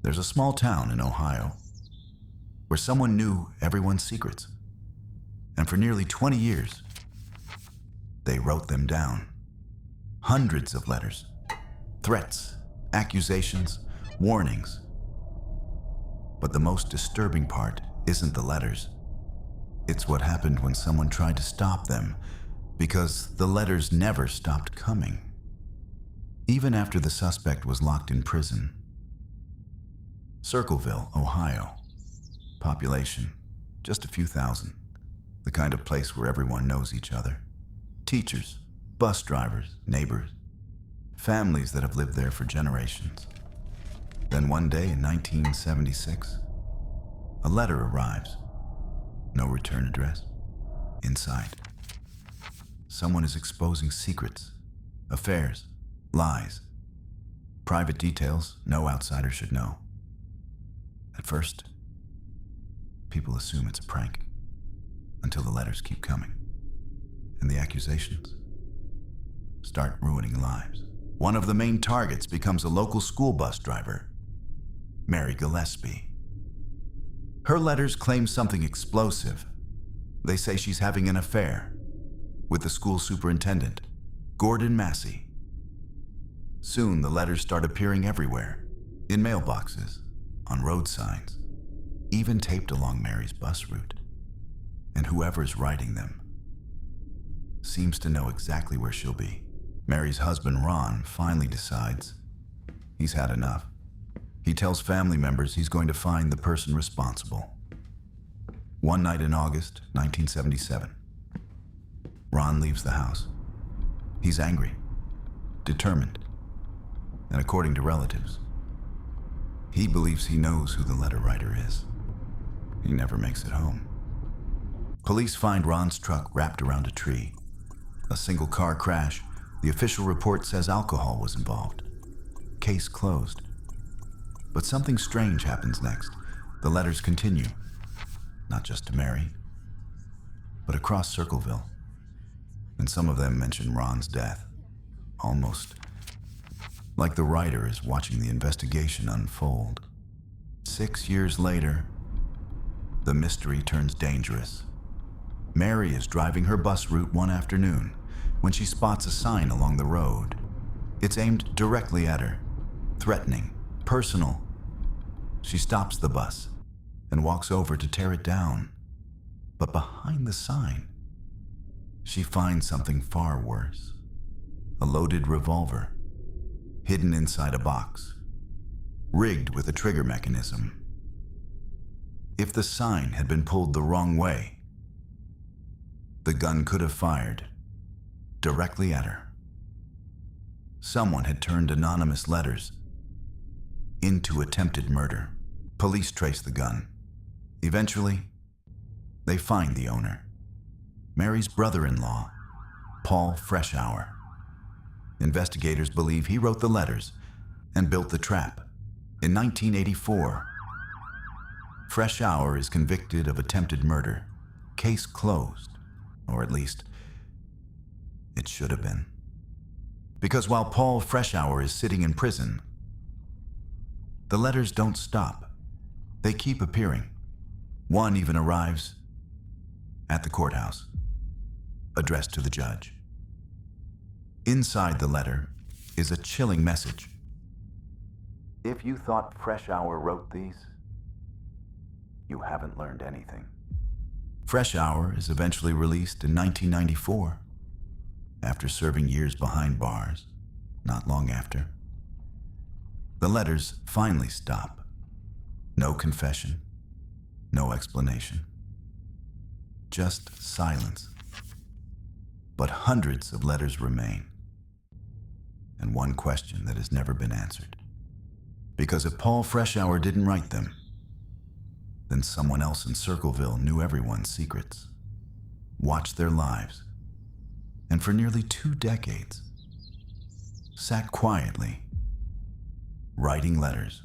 There's a small town in Ohio where someone knew everyone's secrets. And for nearly 20 years, they wrote them down. Hundreds of letters, threats, accusations, warnings. But the most disturbing part isn't the letters. It's what happened when someone tried to stop them, because the letters never stopped coming. Even after the suspect was locked in prison. Circleville, Ohio. Population, just a few thousand. The kind of place where everyone knows each other. Teachers, bus drivers, neighbors. Families that have lived there for generations. Then one day in 1976, a letter arrives. No return address. Inside, someone is exposing secrets, affairs, lies, private details no outsider should know. At first, people assume it's a prank, until the letters keep coming, and the accusations start ruining lives. One of the main targets becomes a local school bus driver, Mary Gillespie. Her letters claim something explosive. They say she's having an affair with the school superintendent, Gordon Massey. Soon the letters start appearing everywhere, in mailboxes, on road signs, even taped along Mary's bus route. And whoever's writing them seems to know exactly where she'll be. Mary's husband, Ron, finally decides he's had enough. He tells family members he's going to find the person responsible. One night in August 1977, Ron leaves the house. He's angry, determined, and according to relatives, he believes he knows who the letter writer is. He never makes it home. Police find Ron's truck wrapped around a tree. A single car crash. The official report says alcohol was involved. Case closed. But something strange happens next. The letters continue, not just to Mary, but across Circleville. And some of them mention Ron's death, almost like the writer is watching the investigation unfold. 6 years later, the mystery turns dangerous. Mary is driving her bus route one afternoon when she spots a sign along the road. It's aimed directly at her, threatening, personal. She stops the bus and walks over to tear it down. But behind the sign, she finds something far worse. A loaded revolver, hidden inside a box, rigged with a trigger mechanism. If the sign had been pulled the wrong way, the gun could have fired directly at her. Someone had turned anonymous letters into attempted murder. Police trace the gun. Eventually, they find the owner, Mary's brother-in-law, Paul Freshour. Investigators believe he wrote the letters and built the trap. In 1984, Freshour is convicted of attempted murder. Case closed, or at least, it should have been. Because while Paul Freshour is sitting in prison, the letters don't stop. They keep appearing. One even arrives at the courthouse, addressed to the judge. Inside the letter is a chilling message. If you thought Freshour wrote these, you haven't learned anything. Freshour is eventually released in 1994, after serving years behind bars, not long after. The letters finally stop. No confession, no explanation. Just silence. But hundreds of letters remain. And one question that has never been answered. Because if Paul Freshour didn't write them, then someone else in Circleville knew everyone's secrets, watched their lives, and for nearly 2 decades, sat quietly, writing letters